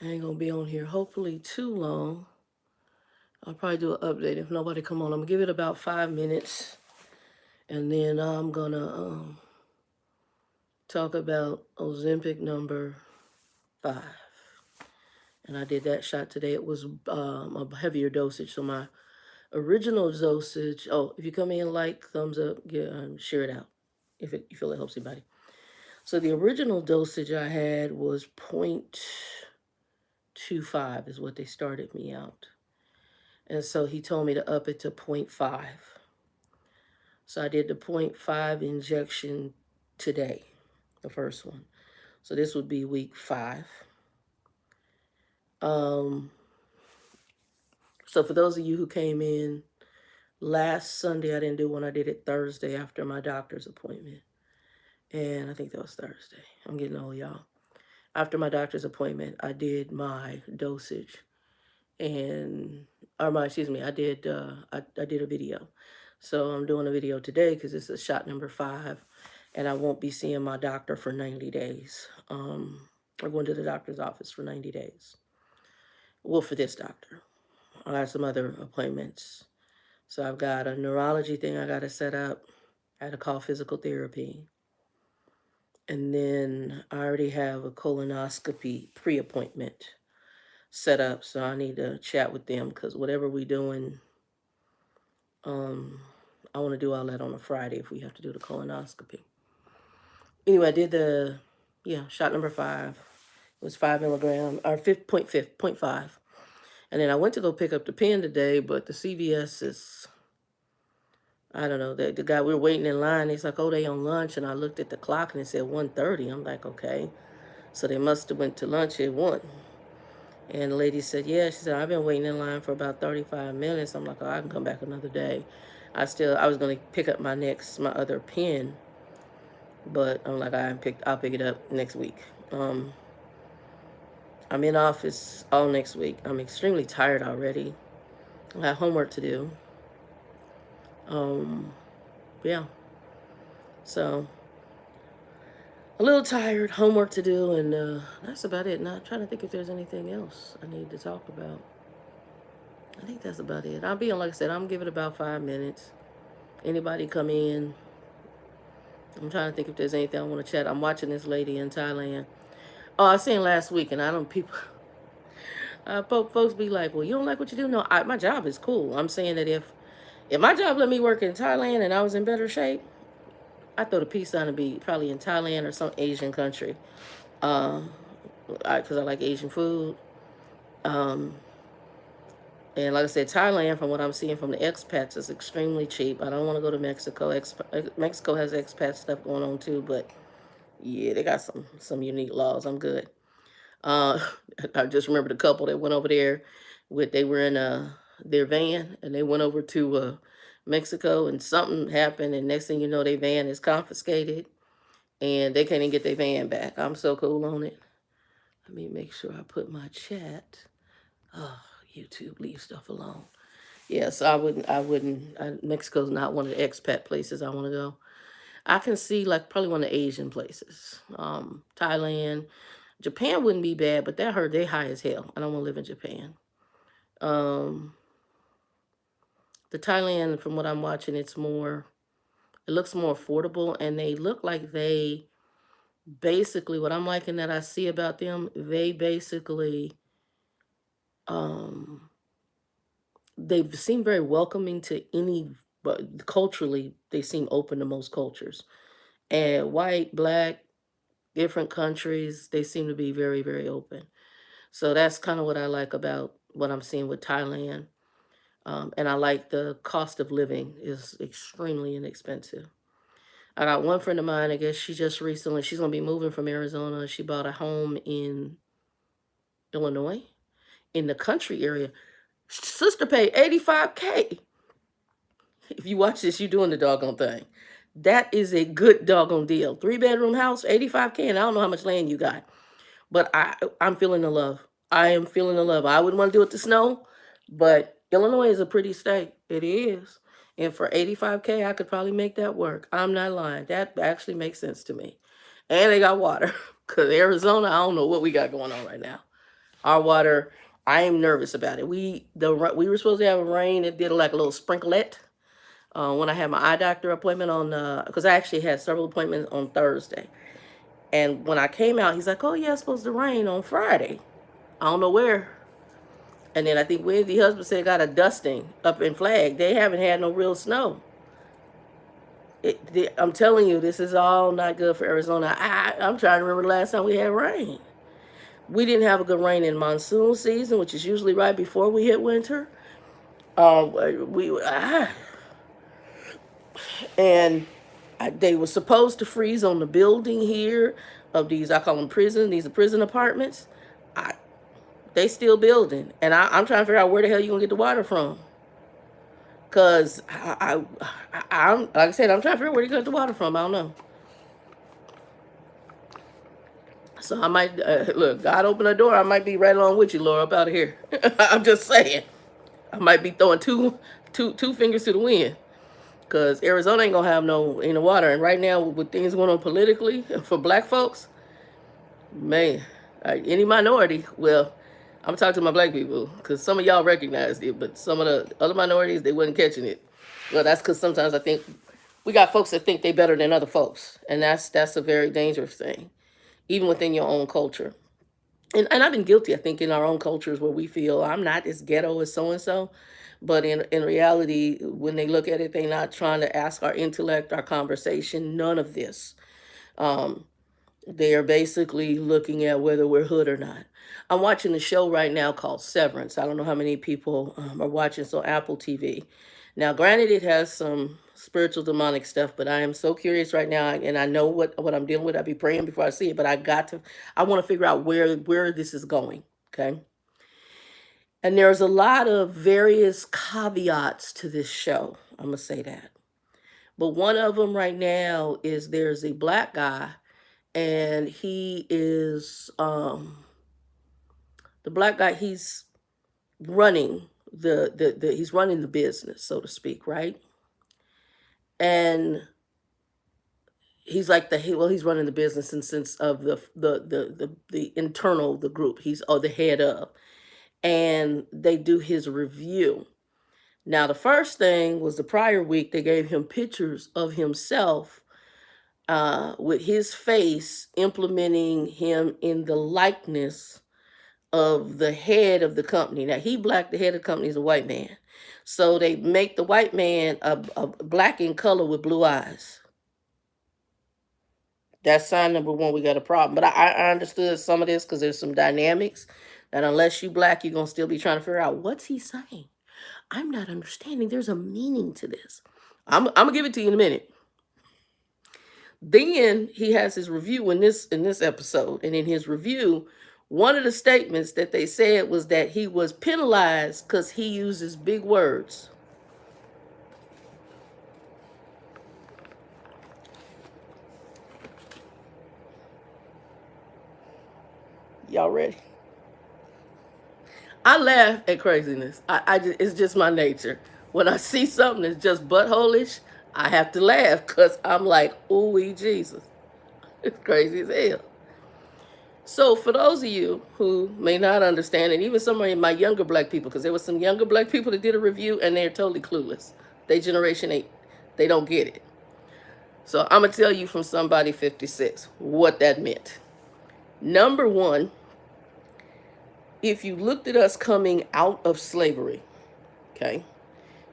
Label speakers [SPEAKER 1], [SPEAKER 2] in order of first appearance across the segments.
[SPEAKER 1] I ain't gonna be on here hopefully too long. I'll probably do an update if nobody come on. I'm gonna give it about 5 minutes, and then I'm gonna talk about Ozempic number 5. And I did that shot today. It was a heavier dosage, so my original dosage. Oh, if you come in, like, thumbs up, share it out if you feel it helps anybody. So the original dosage I had was 0.25 is what they started me out. And so he told me to up it to 0.5. So I did the 0.5 injection today, the first one. So this would be week 5. Um, so for those of you who came in last Sunday, I didn't do one. I did it Thursday after my doctor's appointment. And I think that was Thursday. I'm getting old, y'all. After my doctor's appointment, I did my dosage. And, I did I did a video. So I'm doing a video today because this is shot number 5, and I won't be seeing my doctor for 90 days. I'm going to the doctor's office for 90 days. Well, for this doctor. I got some other appointments. So I've got a neurology thing I got to set up. I had to call physical therapy. And then I already have a colonoscopy pre-appointment set up. So I need to chat with them because whatever we're doing, I want to do all that on a Friday if we have to do the colonoscopy. Anyway, I did shot number 5. It was 5 milligram, or 0.5. And then I went to go pick up the pen today, but the CVS is, I don't know, the guy, we were waiting in line. He's like, oh, they on lunch. And I looked at the clock and it said 1:30. I'm like, okay. So they must have went to lunch at 1. And the lady said, yeah, she said, I've been waiting in line for about 35 minutes. I'm like, oh, I can come back another day. I was going to pick up my other pen, but I'm like, I'll pick it up next week. I'm in office all next week. I'm extremely tired already. I have homework to do. Yeah. So a little tired, homework to do, and that's about it. Not trying to think if there's anything else I need to talk about. I think that's about it. Like I said, I'm giving it about 5 minutes. Anybody come in? I'm trying to think if there's anything I want to chat. I'm watching this lady in Thailand. Oh, I seen last week, and I don't people. Folks be like, "Well, you don't like what you do." No, my job is cool. I'm saying that if my job let me work in Thailand and I was in better shape, I throw the peace sign to be probably in Thailand or some Asian country, because I like Asian food. And like I said, Thailand, from what I'm seeing from the expats, is extremely cheap. I don't want to go to Mexico. Mexico has expat stuff going on too, but yeah, they got some unique laws. I'm good. Uh, I just remembered a couple that went over there they were in their van and they went over to Mexico, and something happened, and next thing you know, their van is confiscated and they can't even get their van back. I'm so cool on it. Let me make sure I put my chat. Oh, YouTube, leave stuff alone. Yes, Mexico's not one of the expat places I want to go. I can see like probably one of the Asian places. Thailand, Japan wouldn't be bad, but that hurt. They high as hell. I don't want to live in Japan. Um, the Thailand, from what I'm watching, it looks more affordable, and they look like they basically, what I'm liking that I see about them, they basically, um, they seem very welcoming to any, but culturally, they seem open to most cultures. And white, black, different countries, they seem to be very, very open. So that's kind of what I like about what I'm seeing with Thailand. And I like the cost of living is extremely inexpensive. I got one friend of mine, I guess she's going to be moving from Arizona. She bought a home in Illinois in the country area. Sister paid 85K. If you watch this, you're doing the doggone thing. That is a good doggone deal. 3-bedroom house, 85K, and I don't know how much land you got. But I'm feeling the love. I am feeling the love. I wouldn't want to do it to snow, but Illinois is a pretty state. It is. And for 85K, I could probably make that work. I'm not lying. That actually makes sense to me. And they got water. Because Arizona, I don't know what we got going on right now. Our water, I am nervous about it. We were supposed to have a rain. It did like a little sprinklet. When I had my eye doctor appointment on, because I actually had several appointments on Thursday. And when I came out, he's like, oh, yeah, it's supposed to rain on Friday. I don't know where. And then I think Wednesday, husband said got a dusting up in Flag. They haven't had no real snow. I'm telling you, this is all not good for Arizona. I'm trying to remember the last time we had rain. We didn't have a good rain in monsoon season, which is usually right before we hit winter. And they were supposed to freeze on the building here of these, I call them prison, these are prison apartments. They still building. And I'm trying to figure out where the hell you gonna get the water from. Because I'm like I said, I'm trying to figure out where you get the water from. I don't know. So I might, look, God open the door. I might be right along with you, Laura, up out of here. I'm just saying. I might be throwing two fingers to the wind. Because Arizona ain't going to have no water. And right now, with things going on politically for black folks, man, any minority, well, I'm talking to my black people. Because some of y'all recognized it. But some of the other minorities, they wasn't catching it. Well, that's because sometimes I think we got folks that think they better than other folks. And that's a very dangerous thing, even within your own culture. And I've been guilty, I think, in our own cultures where we feel I'm not as ghetto as so-and-so. But in reality, when they look at it, they're not trying to ask our intellect, our conversation, none of this. They are basically looking at whether we're hood or not. I'm watching a show right now called Severance. I don't know how many people are watching. It's on Apple TV. Now, granted, it has some spiritual demonic stuff, but I am so curious right now, and I know what I'm dealing with. I'll be praying before I see it, but I want to figure out where this is going, okay? And there's a lot of various caveats to this show. I'm going to say that. But one of them right now is there's a black guy, and he is, the black guy, he's running he's running the business, so to speak, right? And he's like he's running the business in sense of the internal, the group. He's the head of. And they do his review. Now, the first thing was the prior week, they gave him pictures of himself with his face, implementing him in the likeness of the head of the company. Now, he black, the head of the company is a white man. So they make the white man a black in color with blue eyes. That's sign number one, we got a problem. But I understood some of this because there's some dynamics that unless you black, you're going to still be trying to figure out, what's he saying? I'm not understanding. There's a meaning to this. I'm going to give it to you in a minute. Then he has his review in this episode. And in his review, one of the statements that they said was that he was penalized because he uses big words. Y'all ready? I laugh at craziness. It's just my nature. When I see something that's just butthole-ish, I have to laugh because I'm like, ooh, Jesus. It's crazy as hell. So for those of you who may not understand, and even some of my younger black people, because there were some younger black people that did a review and they're totally clueless. They generation 8. They don't get it. So I'm going to tell you from somebody 56 what that meant. Number one, if you looked at us coming out of slavery, okay,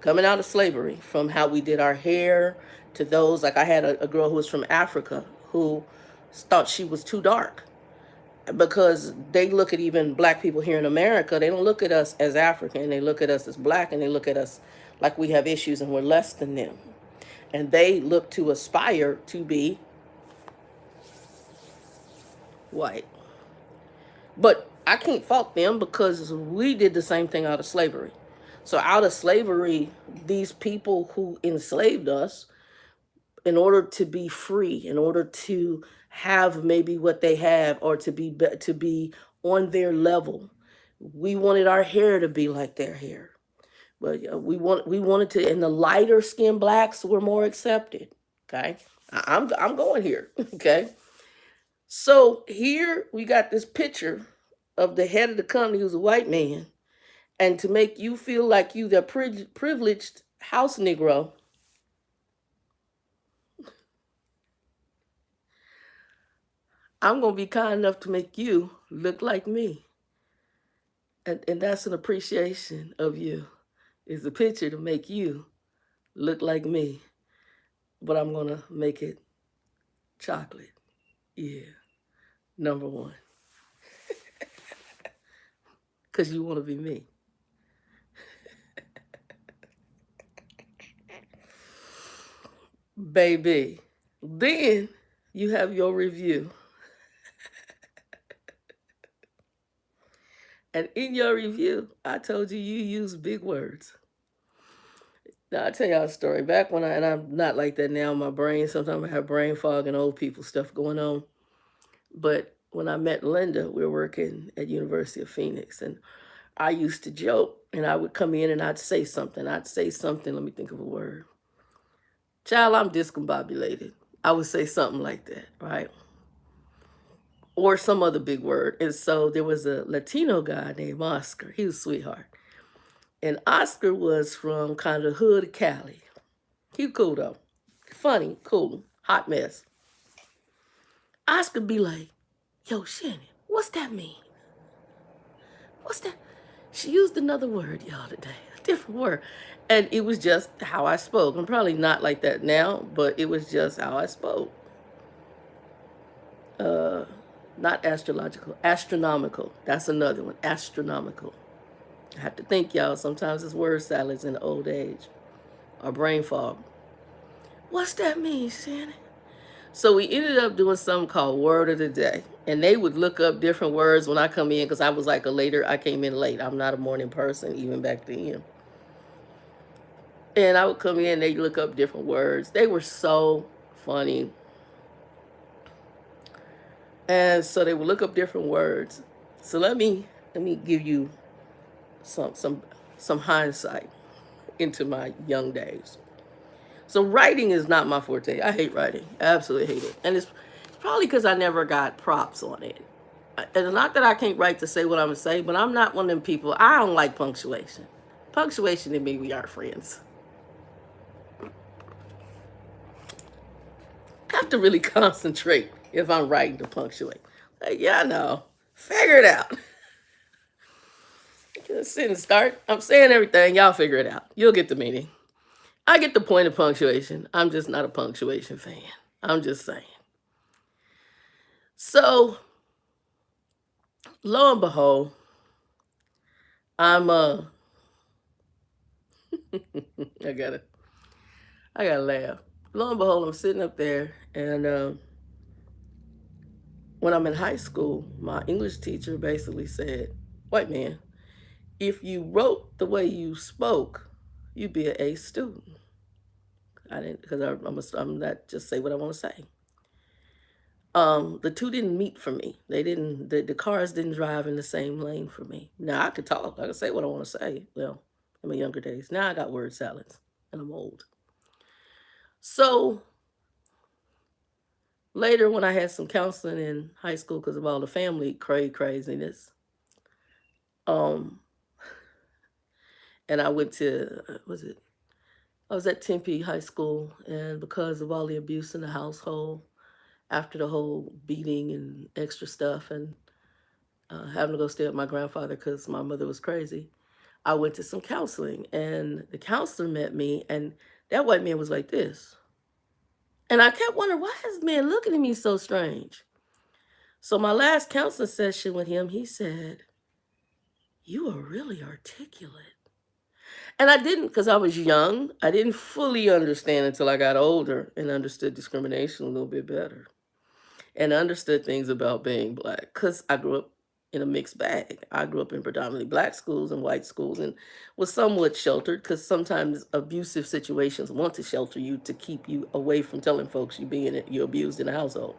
[SPEAKER 1] coming out of slavery, from how we did our hair to those, like I had a girl who was from Africa who thought she was too dark because they look at even black people here in America. They don't look at us as African. They look at us as black, and they look at us like we have issues and we're less than them. And they look to aspire to be white. But I can't fault them because we did the same thing out of slavery. So out of slavery, these people who enslaved us, in order to be free, in order to have maybe what they have, or to be on their level, we wanted our hair to be like their hair. But we wanted to, and the lighter skinned blacks were more accepted. Okay, I'm going here. Okay, so here we got this picture of the head of the company who's a white man, and to make you feel like you the privileged house Negro, I'm going to be kind enough to make you look like me. And that's an appreciation of you, is a picture to make you look like me. But I'm going to make it chocolate. Yeah, number one. Because you want to be me. Baby. Then you have your review. And in your review, I told you use big words. Now, I'll tell y'all a story. Back when and I'm not like that now, my brain, sometimes I have brain fog and old people stuff going on. But when I met Linda, we were working at University of Phoenix, and I used to joke, and I would come in and I'd say something. Let me think of a word. Child, I'm discombobulated. I would say something like that, right? Or some other big word. And so there was a Latino guy named Oscar. He was a sweetheart. And Oscar was from kind of hood Cali. He was cool though. Funny, cool, hot mess. Oscar be like, yo, Shannon, what's that mean? What's that? She used another word, y'all, today. A different word. And it was just how I spoke. I'm probably not like that now, but it was just how I spoke. Not astrological, astronomical. That's another one, astronomical. I have to think, y'all. Sometimes it's word salads in old age or brain fog. What's that mean, Shannon? So we ended up doing something called Word of the Day. And they would look up different words when I come in, because I was like I came in late. I'm not a morning person, even back then. And I would come in, they'd look up different words. They were so funny. And so they would look up different words. So let me give you some hindsight into my young days. So writing is not my forte. I hate writing. I absolutely hate it. And it's probably because I never got props on it. And not that I can't write to say what I'm going to say, but I'm not one of them people. I don't like punctuation. Punctuation and me, we aren't friends. I have to really concentrate if I'm writing to punctuate. Like, yeah, I know. Figure it out. Just sit and start. I'm saying everything. Y'all figure it out. You'll get the meaning. I get the point of punctuation. I'm just not a punctuation fan. I'm just saying. So, lo and behold, I'm I gotta laugh. Lo and behold, I'm sitting up there, and when I'm in high school, my English teacher basically said, "White man, if you wrote the way you spoke, you'd be an A student." I didn't, because I'm not just say what I want to say. The two didn't meet for me. They didn't. The cars didn't drive in the same lane for me. Now I could talk. I could say what I want to say. Well, in my younger days. Now I got word salads, and I'm old. So later, when I had some counseling in high school because of all the family craziness, and I went to I was at Tempe High School, and because of all the abuse in the household, after the whole beating and extra stuff, and having to go stay with my grandfather because my mother was crazy, I went to some counseling, and the counselor met me, and that white man was like this. And I kept wondering, why is this man looking at me so strange? So my last counseling session with him, he said, "You are really articulate." And I didn't, because I was young. I didn't fully understand until I got older and understood discrimination a little bit better. And understood things about being Black, because I grew up in a mixed bag. I grew up in predominantly Black schools and white schools, and was somewhat sheltered, because sometimes abusive situations want to shelter you to keep you away from telling folks you're abused in the household,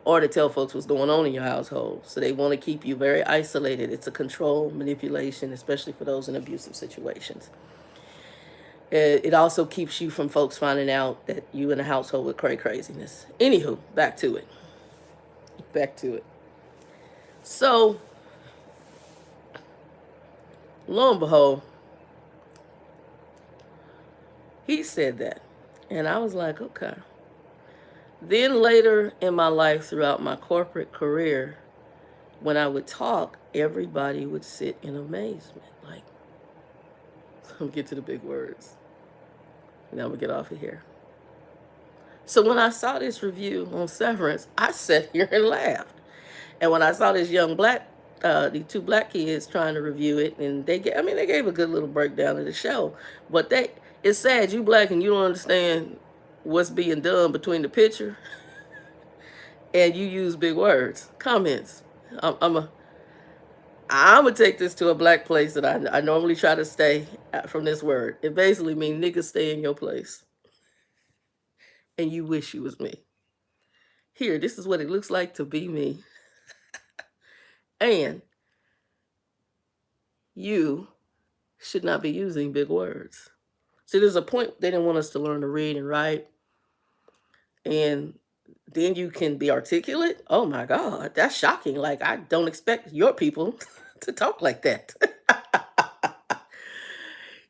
[SPEAKER 1] or to tell folks what's going on in your household. So they want to keep you very isolated. It's a control manipulation, especially for those in abusive situations. It also keeps you from folks finding out that you in a household with craziness. Anywho, back to it. So Lo and behold, he said that. And I was like, okay. Then later in my life, throughout my corporate career, when I would talk, everybody would sit in amazement. Like, I'm get to the big words. Now I'm gonna get off of here. So when I saw this review on Severance, I sat here and laughed. And when I saw this young black, the two black kids trying to review it, and they gave a good little breakdown of the show. But it's sad you black and you don't understand what's being done between the picture, and you use big words, comments. I'm, I'm a, I'm gonna take this to a black place that I normally try to stay from this word. It basically means nigga stay in your place, and you wish you was me. Here, this is what it looks like to be me, and you should not be using big words. See, there's a point they didn't want us to learn to read and write, and then you can be articulate. Oh my God, that's shocking. Like, I don't expect your people to talk like that.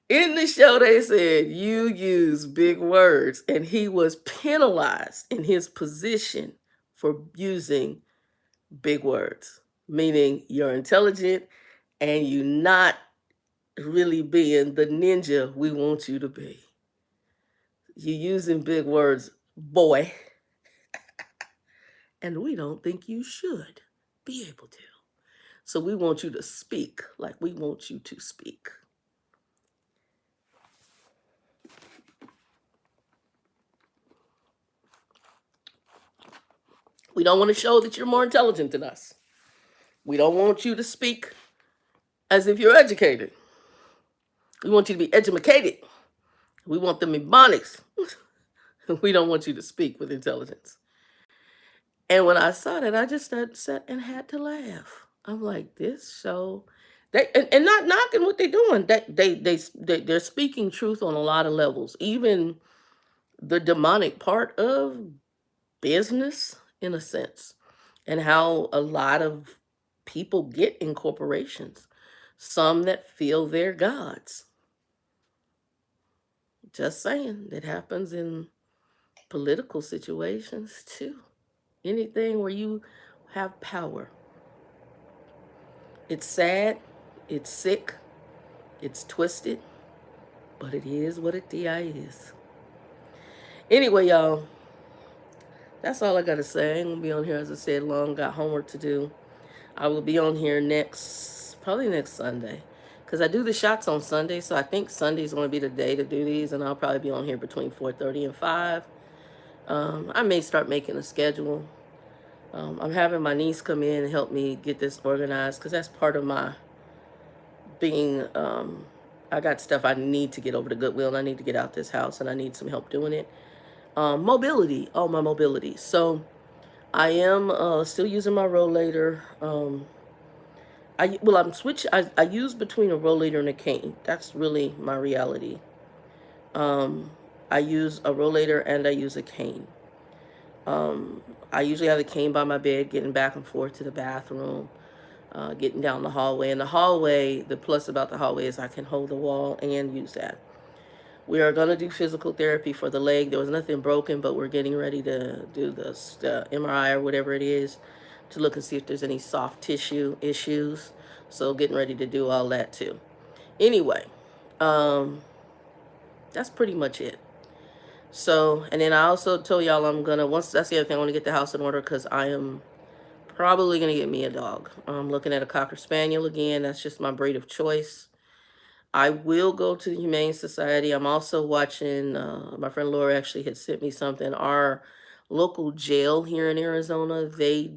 [SPEAKER 1] In the show, they said you use big words, and he was penalized in his position for using big words, meaning you're intelligent and you not really being the ninja we want you to be. You using big words, boy, and we don't think you should be able to. So we want you to speak like we want you to speak. We don't want to show that you're more intelligent than us. We don't want you to speak as if you're educated. We want you to be educated. We want them ebonics. We don't want you to speak with intelligence. And when I saw that, I just sat and had to laugh. I'm like, this show, and not knocking what they're doing. They're speaking truth on a lot of levels. Even the demonic part of business, in a sense, and how a lot of people get in corporations. Some that feel they're gods. Just saying, it happens in political situations too. Anything where you have power. It's sad, it's sick, it's twisted, but it is what it is. Anyway, y'all, that's all I gotta say. I ain't gonna be on here, as I said, long. Got homework to do. I will be on here probably next Sunday. Because I do the shots on Sunday, so I think Sunday's going to be the day to do these, and I'll probably be on here between 4:30 and 5. I may start making a schedule. I'm having my niece come in and help me get this organized, because that's part of my being, I got stuff I need to get over to Goodwill, and I need to get out this house, and I need some help doing it. Mobility, my mobility. So I am still using my rollator. I'm switching. I use between a rollator and a cane. That's really my reality. I use a rollator and I use a cane. I usually have the cane by my bed, getting back and forth to the bathroom, getting down the hallway. And the hallway, the plus about the hallway is I can hold the wall and use that. We are going to do physical therapy for the leg. There was nothing broken, but we're getting ready to do the MRI or whatever it is to look and see if there's any soft tissue issues. So getting ready to do all that too. Anyway, that's pretty much it. So, and then I also told y'all once that's the other thing, I want to get the house in order, because I am probably going to get me a dog. I'm looking at a Cocker Spaniel again. That's just my breed of choice. I will go to the Humane Society. I'm also watching, my friend Laura actually had sent me something. Our local jail here in Arizona, they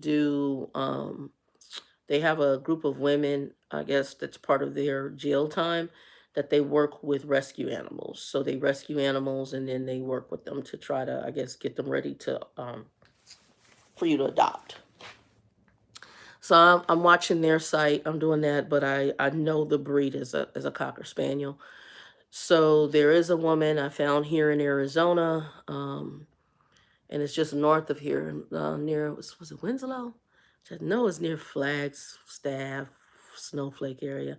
[SPEAKER 1] have a group of women, I guess that's part of their jail time, that they work with rescue animals. So they rescue animals and then they work with them to try to, I guess, get them ready to, for you to adopt. So I'm watching their site. I'm doing that, but I know the breed is a Cocker Spaniel. So there is a woman I found here in Arizona, and it's just north of here, near, was it Winslow? No, it's near Flagstaff, snowflake area.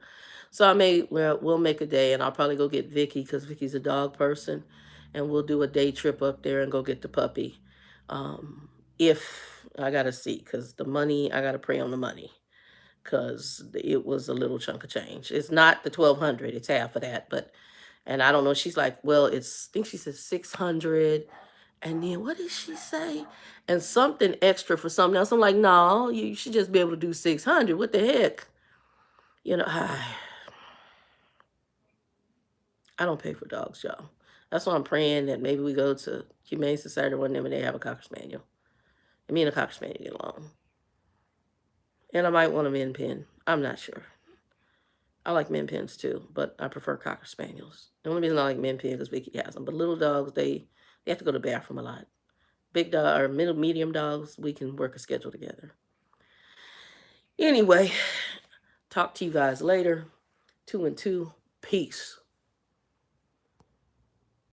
[SPEAKER 1] So we'll make a day, and I'll probably go get Vicky because Vicky's a dog person, and we'll do a day trip up there and go get the puppy. If I gotta see, because the money, I gotta pray on the money, because it was a little chunk of change. It's not the 1,200; it's half of that. But and I don't know. She's like, well, I think she said 600, and then what did she say? And something extra for something else. I'm like, no, you should just be able to do 600. What the heck? You know, I don't pay for dogs, y'all. That's why I'm praying that maybe we go to Humane Society one day and they have a Cocker Spaniel. And me and a Cocker Spaniel get along. And I might want a Min Pin. I'm not sure. I like Min Pins too, but I prefer Cocker Spaniels. The only reason I like Min Pin is because Vicky has them. But little dogs, they have to go to the bathroom a lot. Big dog or medium dogs, we can work a schedule together. Anyway, talk to you guys later. 2 and 2. Peace.